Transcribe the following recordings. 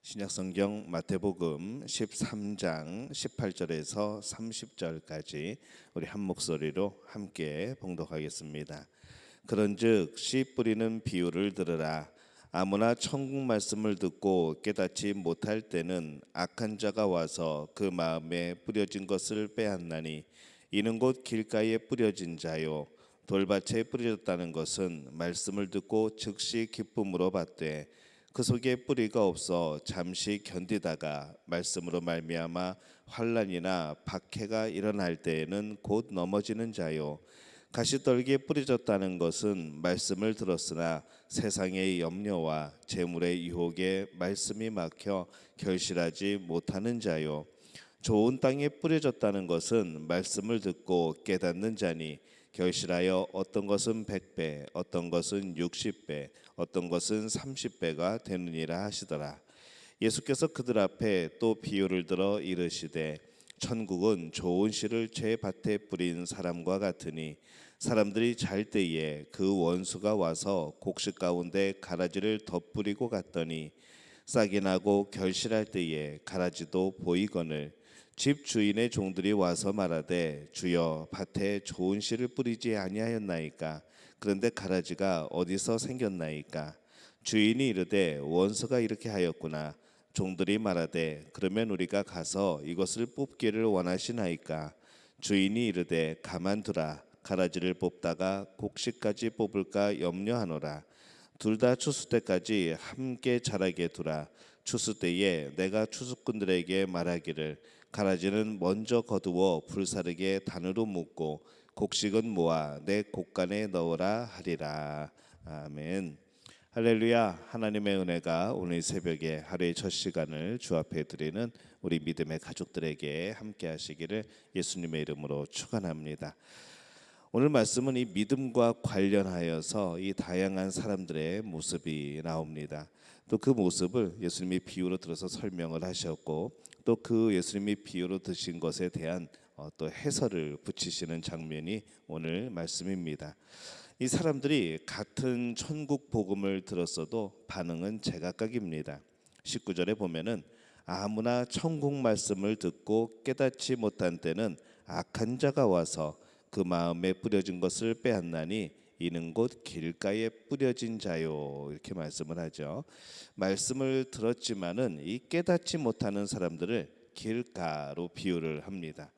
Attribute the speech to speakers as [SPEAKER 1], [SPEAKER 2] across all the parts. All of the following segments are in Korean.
[SPEAKER 1] 신약성경 마태복음 13장 18절에서 30절까지 우리 한 목소리로 함께 봉독하겠습니다. 그런즉 씨 뿌리는 비유를 들으라. 아무나 천국 말씀을 듣고 깨닫지 못할 때는 악한 자가 와서 그 마음에 뿌려진 것을 빼앗나니 이는 곧 길가에 뿌려진 자요 돌밭에 뿌려졌다는 것은 말씀을 듣고 즉시 기쁨으로 받되 그 속에 뿌리가 없어 잠시 견디다가 말씀으로 말미암아 환난이나 박해가 일어날 때에는 곧 넘어지는 자요 가시떨기에 뿌려졌다는 것은 말씀을 들었으나 세상의 염려와 재물의 유혹에 말씀이 막혀 결실하지 못하는 자요 좋은 땅에 뿌려졌다는 것은 말씀을 듣고 깨닫는 자니 결실하여 어떤 것은 100배, 어떤 것은 60배, 어떤 것은 30배가 되느니라 하시더라. 예수께서 그들 앞에 또 비유를 들어 이르시되 천국은 좋은 씨를 제 밭에 뿌린 사람과 같으니 사람들이 잘 때에 그 원수가 와서 곡식 가운데 가라지를 덧뿌리고 갔더니 싹이 나고 결실할 때에 가라지도 보이거늘 집 주인의 종들이 와서 말하되 주여 밭에 좋은 씨를 뿌리지 아니하였나이까 그런데 가라지가 어디서 생겼나이까 주인이 이르되 원수가 이렇게 하였구나 종들이 말하되 그러면 우리가 가서 이것을 뽑기를 원하시나이까 주인이 이르되 가만두라 가라지를 뽑다가 곡식까지 뽑을까 염려하노라 둘 다 추수 때까지 함께 자라게 두라 추수 때에 내가 추수꾼들에게 말하기를 가라지는 먼저 거두어 불사르게 단으로 묶고 곡식은 모아 내 곡간에 넣으라 하리라. 아멘. 할렐루야. 하나님의 은혜가 오늘 새벽에 하루의 첫 시간을 주 앞에 드리는 우리 믿음의 가족들에게 함께 하시기를 예수님의 이름으로 축원합니다. 오늘 말씀은 이 믿음과 관련하여서 이 다양한 사람들의 모습이 나옵니다. 또 그 모습을 예수님이 비유로 들어서 설명을 하셨고 또 그 예수님이 비유로 드신 것에 대한 또 해설을 붙이시는 장면이 오늘 말씀입니다. 이 사람들이 같은 천국 복음을 들었어도 반응은 제각각입니다. 19절에 보면은 아무나 천국 말씀을 듣고 깨닫지 못한 때는 악한 자가 와서 그 마음에 뿌려진 것을 빼앗나니 이는 곧 길가에 뿌려진 자요 이렇게 말씀을 하죠. 말씀을 들었지만은 이 깨닫지 못하는 사람들을 길가로 비유를 합니다.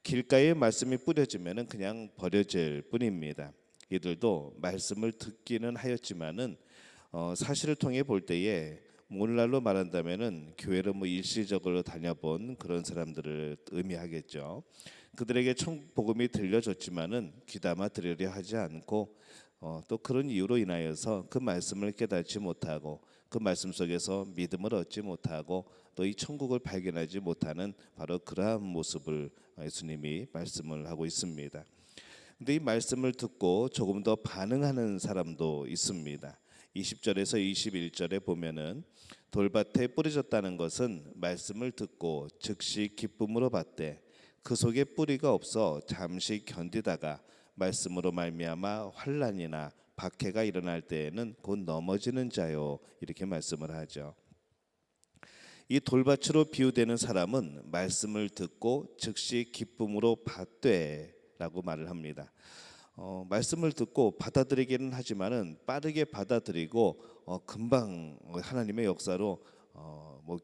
[SPEAKER 1] 길가에 말씀이 뿌려지면은 그냥 버려질 뿐입니다. 이들도 말씀을 듣기는 하였지만은 사실을 통해 볼 때에 오늘날로 말한다면은 교회를 일시적으로 다녀본 그런 사람들을 의미하겠죠. 그들에게 천국 복음이 들려졌지만은 귀담아 들으려 하지 않고 또 그런 이유로 인하여서 그 말씀을 깨닫지 못하고 그 말씀 속에서 믿음을 얻지 못하고 또 이 천국을 발견하지 못하는 바로 그러한 모습을 예수님이 말씀을 하고 있습니다. 근데 이 말씀을 듣고 조금 더 반응하는 사람도 있습니다. 20절에서 21절에 보면은 돌밭에 뿌려졌다는 것은 말씀을 듣고 즉시 기쁨으로 받되 그 속에 뿌리가 없어 잠시 견디다가 말씀으로 말미암아 환난이나 박해가 일어날 때에는 곧 넘어지는 자요 이렇게 말씀을 하죠. 이 돌밭으로 비유되는 사람은 말씀을 듣고 즉시 기쁨으로 받되라고 말을 합니다. 말씀을 듣고 받아들이기는 하지만은 빠르게 받아들이고 금방 하나님의 역사로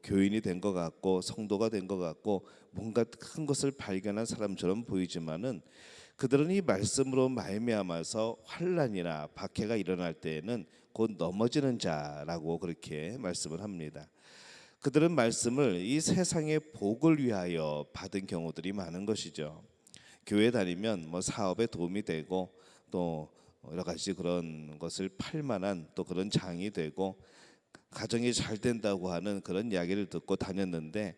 [SPEAKER 1] 교인이 된 것 같고 성도가 된 것 같고 뭔가 큰 것을 발견한 사람처럼 보이지만은 그들은 이 말씀으로 말미암아서 환난이나 박해가 일어날 때에는 곧 넘어지는 자라고 그렇게 말씀을 합니다. 그들은 말씀을 이 세상의 복을 위하여 받은 경우들이 많은 것이죠. 교회 다니면 사업에 도움이 되고 또 여러 가지 그런 것을 팔 만한 또 그런 장이 되고 가정이 잘 된다고 하는 그런 이야기를 듣고 다녔는데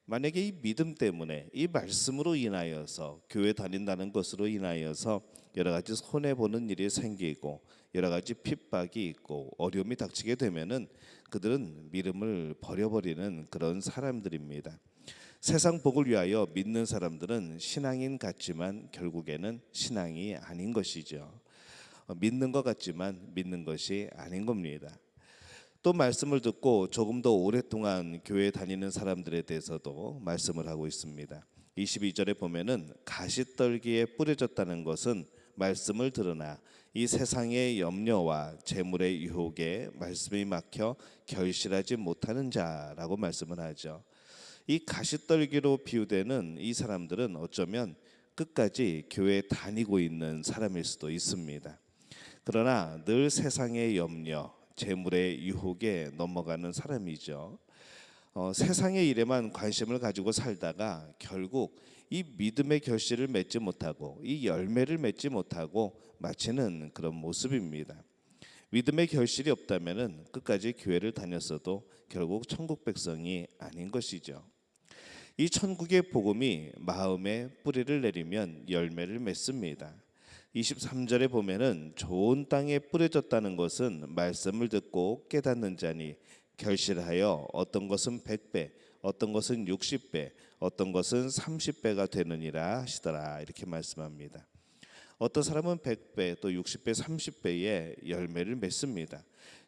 [SPEAKER 1] 만약에 이 믿음 때문에 이 말씀으로 인하여서 교회 다닌다는 것으로 인하여서 여러 가지 손해 보는 일이 생기고 여러 가지 핍박이 있고 어려움이 닥치게 되면은 그들은 믿음을 버려버리는 그런 사람들입니다. 세상 복을 위하여 믿는 사람들은 신앙인 같지만 결국에는 신앙이 아닌 것이죠. 믿는 것 같지만 믿는 것이 아닌 겁니다. 또 말씀을 듣고 조금 더 오랫동안 교회 다니는 사람들에 대해서도 말씀을 하고 있습니다. 22절에 보면은 가시떨기에 뿌려졌다는 것은 말씀을 들으나 이 세상의 염려와 재물의 유혹에 말씀이 막혀 결실하지 못하는 자라고 말씀을 하죠. 이 가시떨기로 비유되는 이 사람들은 어쩌면 끝까지 교회에 다니고 있는 사람일 수도 있습니다. 그러나 늘 세상의 염려, 재물의 유혹에 넘어가는 사람이죠. 세상의 일에만 관심을 가지고 살다가 결국 이 믿음의 결실을 맺지 못하고 이 열매를 맺지 못하고 마치는 그런 모습입니다. 믿음의 결실이 없다면은 끝까지 교회를 다녔어도 결국 천국 백성이 아닌 것이죠. 이 천국의 복음이 마음에 뿌리를 내리면 열매를 맺습니다. 23절에 보면은 좋은 땅에 뿌려졌다는 것은 말씀을 듣고 깨닫는 자니 결실하여 어떤 것은 100배, 어떤 것은 60배, 어떤 것은 30배가 되느니라 하시더라. 이렇게 말씀합니다. 어떤 사람은 100배, 또 60배, 30배의 열매를 맺습니다.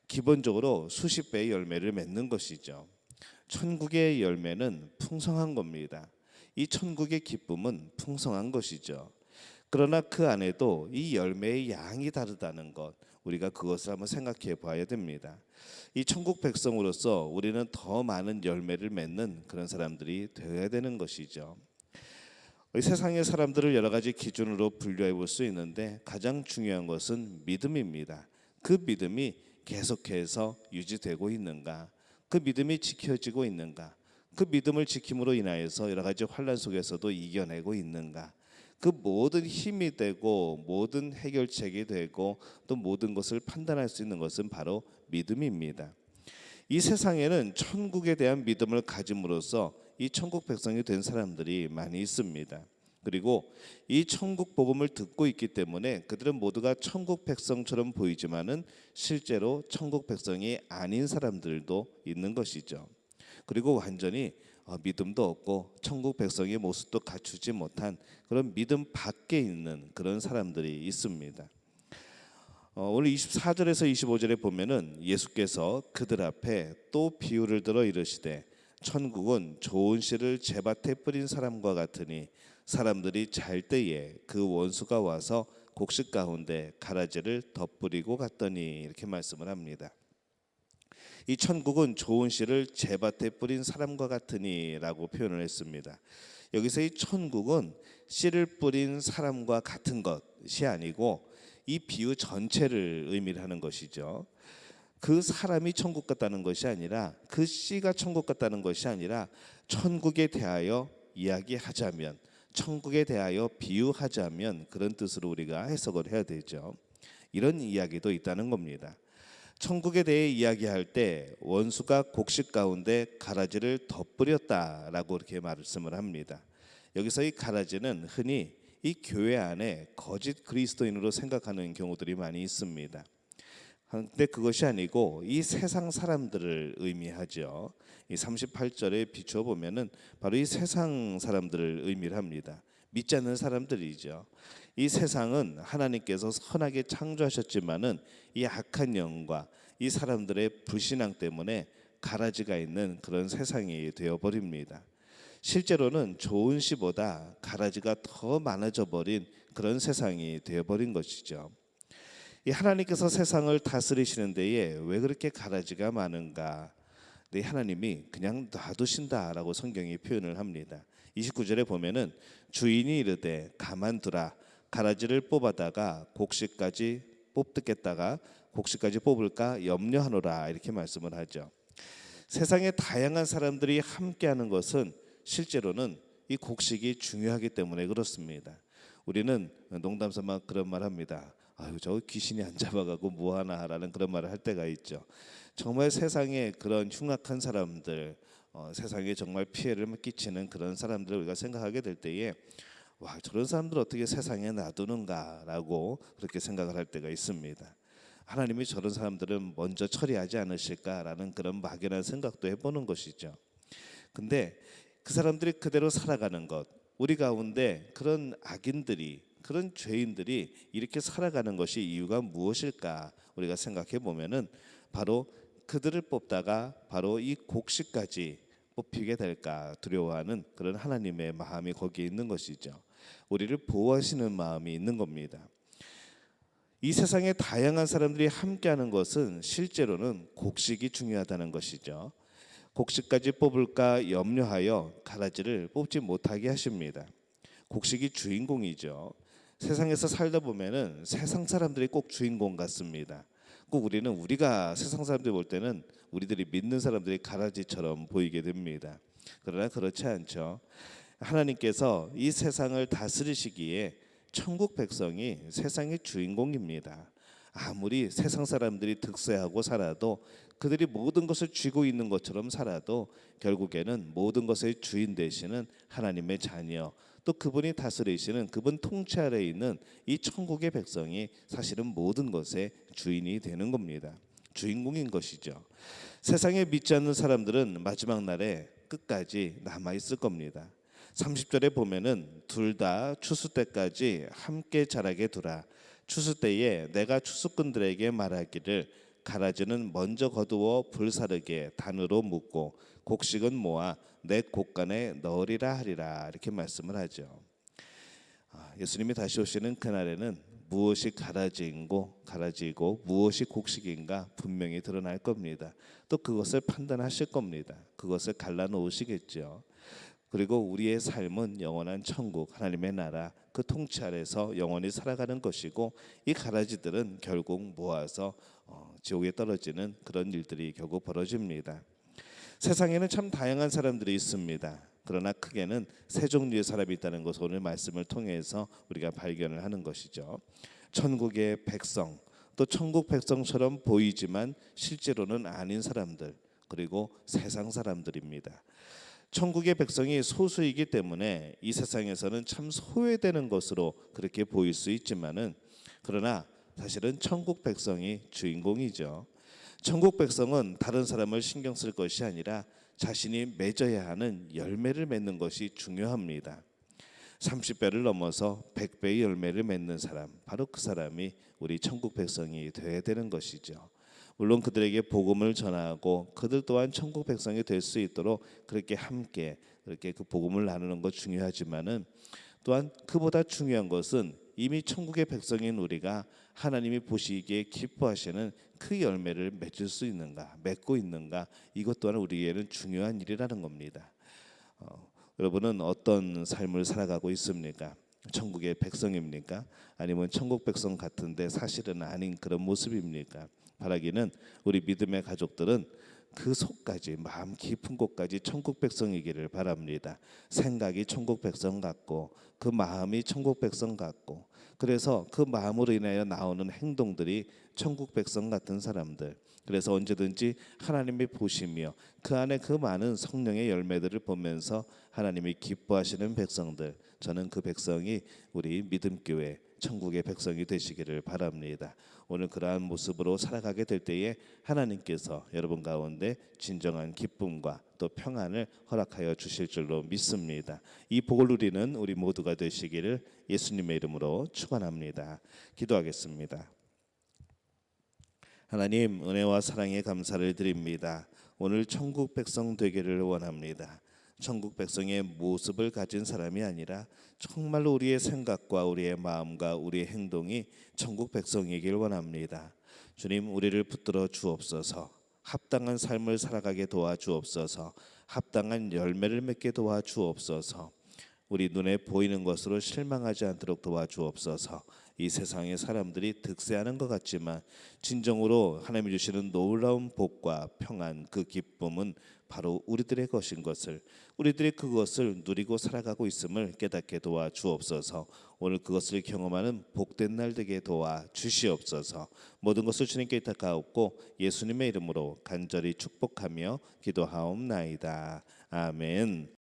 [SPEAKER 1] 기본적으로 수십 배의 열매를 맺는 것이죠. 천국의 열매는 풍성한 겁니다. 이 천국의 기쁨은 풍성한 것이죠. 그러나 그 안에도 이 열매의 양이 다르다는 것, 우리가 그것을 한번 생각해 봐야 됩니다. 이 천국 백성으로서 우리는 더 많은 열매를 맺는 그런 사람들이 되어야 되는 것이죠. 이 세상의 사람들을 여러 가지 기준으로 분류해 볼 수 있는데 가장 중요한 것은 믿음입니다. 그 믿음이 계속해서 유지되고 있는가? 그 믿음이 지켜지고 있는가? 그 믿음을 지킴으로 인하여서 여러 가지 환난 속에서도 이겨내고 있는가? 그 모든 힘이 되고 모든 해결책이 되고 또 모든 것을 판단할 수 있는 것은 바로 믿음입니다. 이 세상에는 천국에 대한 믿음을 가짐으로써 이 천국 백성이 된 사람들이 많이 있습니다. 그리고 이 천국 복음을 듣고 있기 때문에 그들은 모두가 천국 백성처럼 보이지만은 실제로 천국 백성이 아닌 사람들도 있는 것이죠. 그리고 완전히 믿음도 없고 천국 백성의 모습도 갖추지 못한 그런 믿음 밖에 있는 그런 사람들이 있습니다. 오늘 24절에서 25절에 보면은 예수께서 그들 앞에 또 비유를 들어 이르시되 천국은 좋은 씨를 제밭에 뿌린 사람과 같으니 사람들이 잘 때에 그 원수가 와서 곡식 가운데 가라지를 덧뿌리고 갔더니 이렇게 말씀을 합니다. 이 천국은 좋은 씨를 제밭에 뿌린 사람과 같으니라고 표현을 했습니다. 여기서 이 천국은 씨를 뿌린 사람과 같은 것이 아니고 이 비유 전체를 의미를 하는 것이죠. 그 사람이 천국 같다는 것이 아니라 그 씨가 천국 같다는 것이 아니라 천국에 대하여 이야기하자면 천국에 대하여 비유하자면 그런 뜻으로 우리가 해석을 해야 되죠. 이런 이야기도 있다는 겁니다. 천국에 대해 이야기할 때 원수가 곡식 가운데 가라지를 덧뿌렸다라고 이렇게 말씀을 합니다. 여기서 이 가라지는 흔히 이 교회 안에 거짓 그리스도인으로 생각하는 경우들이 많이 있습니다. 그런데 그것이 아니고 이 세상 사람들을 의미하죠. 이 38절에 비추어 보면은 바로 이 세상 사람들을 의미를 합니다. 믿지 않는 사람들이죠. 이 세상은 하나님께서 선하게 창조하셨지만은 이 악한 영과 이 사람들의 불신앙 때문에 가라지가 있는 그런 세상이 되어 버립니다. 실제로는 좋은 씨보다 가라지가 더 많아져 버린 그런 세상이 되어 버린 것이죠. 이 하나님께서 세상을 다스리시는 데에 왜 그렇게 가라지가 많은가? 네, 하나님이 그냥 놔두신다라고 성경이 표현을 합니다. 29절에 보면은 주인이 이르되 가만두라 가라지를 뽑아다가 곡식까지 뽑겠다가 곡식까지 뽑을까 염려하노라 이렇게 말씀을 하죠. 세상에 다양한 사람들이 함께하는 것은 실제로는 이 곡식이 중요하기 때문에 그렇습니다. 우리는 농담삼아 그런 말 합니다. 아유 저 귀신이 안 잡아가고 뭐하나라는 그런 말을 할 때가 있죠. 정말 세상에 그런 흉악한 사람들, 세상에 정말 피해를 끼치는 그런 사람들을 우리가 생각하게 될 때에 와 저런 사람들 어떻게 세상에 놔두는가라고 그렇게 생각을 할 때가 있습니다. 하나님이 저런 사람들은 먼저 처리하지 않으실까라는 그런 막연한 생각도 해보는 것이죠. 근데 그 사람들이 그대로 살아가는 것, 우리 가운데 그런 악인들이 그런 죄인들이 이렇게 살아가는 것이 이유가 무엇일까 우리가 생각해 보면은 바로 그들을 뽑다가 바로 이 곡식까지 뽑히게 될까 두려워하는 그런 하나님의 마음이 거기에 있는 것이죠. 우리를 보호하시는 마음이 있는 겁니다. 이 세상에 다양한 사람들이 함께하는 것은 실제로는 곡식이 중요하다는 것이죠. 곡식까지 뽑을까 염려하여 가라지를 뽑지 못하게 하십니다. 곡식이 주인공이죠. 세상에서 살다 보면은 세상 사람들이 꼭 주인공 같습니다. 꼭 우리가 세상 사람들이 볼 때는 우리들이 믿는 사람들이 가라지처럼 보이게 됩니다. 그러나 그렇지 않죠. 하나님께서 이 세상을 다스리시기에 천국 백성이 세상의 주인공입니다. 아무리 세상 사람들이 득세하고 살아도 그들이 모든 것을 쥐고 있는 것처럼 살아도 결국에는 모든 것의 주인 되시는 하나님의 자녀, 또 그분이 다스리시는 그분 통치 아래에 있는 이 천국의 백성이 사실은 모든 것의 주인이 되는 겁니다. 주인공인 것이죠. 세상에 믿지 않는 사람들은 마지막 날에 끝까지 남아 있을 겁니다. 30절에 보면은 둘 다 추수 때까지 함께 자라게 두라. 추수 때에 내가 추수꾼들에게 말하기를 가라지는 먼저 거두어 불사르게 단으로 묶고 곡식은 모아 내 곡간에 넣으리라 하리라, 이렇게 말씀을 하죠. 예수님이 다시 오시는 그날에는 무엇이 가라지이고 무엇이 곡식인가 분명히 드러날 겁니다. 또 그것을 판단하실 겁니다. 그것을 갈라놓으시겠죠. 그리고 우리의 삶은 영원한 천국, 하나님의 나라, 그 통치 아래서 영원히 살아가는 것이고, 이 가라지들은 결국 모아서 지옥에 떨어지는 그런 일들이 결국 벌어집니다. 세상에는 참 다양한 사람들이 있습니다. 그러나 크게는 세 종류의 사람이 있다는 것을 오늘 말씀을 통해서 우리가 발견을 하는 것이죠. 천국의 백성, 또 천국 백성처럼 보이지만 실제로는 아닌 사람들, 그리고 세상 사람들입니다. 천국의 백성이 소수이기 때문에 이 세상에서는 참 소외되는 것으로 그렇게 보일 수 있지만은, 그러나 사실은 천국 백성이 주인공이죠. 천국 백성은 다른 사람을 신경 쓸 것이 아니라 자신이 맺어야 하는 열매를 맺는 것이 중요합니다. 30배를 넘어서 100배의 열매를 맺는 사람, 바로 그 사람이 우리 천국 백성이 되어야 되는 것이죠. 물론 그들에게 복음을 전하고 그들 또한 천국 백성이 될 수 있도록 그렇게 함께 그렇게 그 복음을 나누는 것 중요하지만은, 또한 그보다 중요한 것은 이미 천국의 백성인 우리가 하나님이 보시기에 기뻐하시는 그 열매를 맺을 수 있는가, 맺고 있는가, 이것 또한 우리에게는 중요한 일이라는 겁니다. 여러분은 어떤 삶을 살아가고 있습니까? 천국의 백성입니까? 아니면 천국 백성 같은데 사실은 아닌 그런 모습입니까? 바라기는 우리 믿음의 가족들은 그 속까지, 마음 깊은 곳까지 천국 백성이기를 바랍니다. 생각이 천국 백성 같고 그 마음이 천국 백성 같고, 그래서 그 마음으로 인하여 나오는 행동들이 천국 백성 같은 사람들, 그래서 언제든지 하나님이 보시며 그 안에 그 많은 성령의 열매들을 보면서 하나님이 기뻐하시는 백성들, 저는 그 백성이 우리 믿음교회 천국의 백성이 되시기를 바랍니다. 오늘 그러한 모습으로 살아가게 될 때에 하나님께서 여러분 가운데 진정한 기쁨과 또 평안을 허락하여 주실 줄로 믿습니다. 이 복을 누리는 우리 모두가 되시기를 예수님의 이름으로 축원합니다. 기도하겠습니다. 하나님, 은혜와 사랑에 감사를 드립니다. 오늘 천국 백성 되기를 원합니다. 천국 백성의 모습을 가진 사람이 아니라 정말로 우리의 생각과 우리의 마음과 우리의 행동이 천국 백성이길 원합니다. 주님, 우리를 붙들어 주옵소서. 합당한 삶을 살아가게 도와주옵소서. 합당한 열매를 맺게 도와주옵소서. 우리 눈에 보이는 것으로 실망하지 않도록 도와주옵소서. 이 세상의 사람들이 득세하는 것 같지만 진정으로 하나님이 주시는 놀라운 복과 평안, 그 기쁨은 바로 우리들의 것인 것을, 우리들이 그것을 누리고 살아가고 있음을 깨닫게 도와주옵소서. 오늘 그것을 경험하는 복된 날 되게 도와주시옵소서. 모든 것을 주님께 부탁하옵고 예수님의 이름으로 간절히 축복하며 기도하옵나이다. 아멘.